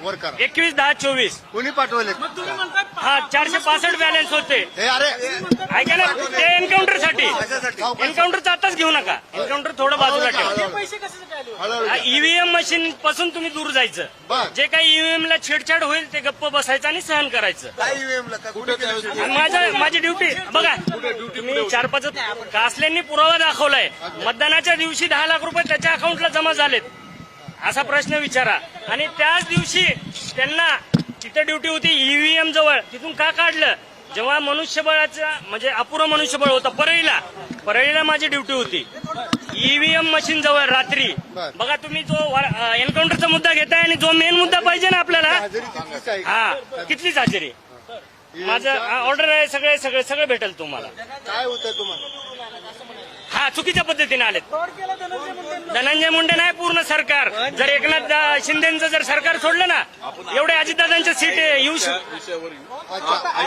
वर करा. 21-10-24. कोणी पाठवले? हा 465 बॅलन्स होते. हे अरे ऐका ना, ते एन्काउंटर साठी. कशासाठी? एन्काउंटरचा आताच घेऊ नका. एन्काउंटर थोडं बाजूला ठेवा. हळूहळू. ईव्हीएम मशीन पासून तुम्ही दूर जायचं. बर. जे काही ईव्हीएम ला छेडछाड होईल ते गप्प बसायचं आणि सहन करायचं. काय ईव्हीएम ला का कुठे केलं? आणि माझी ड्युटी बघा, तुम्ही 4-5 कासल्यांनी पुरावा दाखवलाय. मतदानाच्या दिवशी 10 लाख रुपये त्याच्या अकाउंटला जमा झालेत असा प्रश्न विचारा. आणि त्याच दिवशी त्यांना तिथे ड्युटी होती ईव्हीएम जवळ, तिथून का काढलं? जेव्हा मनुष्यबळाचं म्हणजे अपुरं मनुष्यबळ होतं परळीला माझी ड्युटी होती. ईव्हीएम मशीन जवळ रात्री. बघा तुम्ही जो एन्काउंटरचा मुद्दा घेताय आणि जो मेन मुद्दा पाहिजे ना आपल्याला, हजेरी कितीच आहे? हा कितलीच हजेरी. माझं ऑर्डर आहे, सगळे भेटेल तुम्हाला. काय होतं तुम्हाला? हा चुकीच्या पद्धतीने आलेत. धनंजय मुंडे नाही, पूर्ण सरकार. जर एकनाथ शिंदेचं जर सरकार सोडलं ना, एवढे अजितदादांच्या सीट येऊ अच्छा.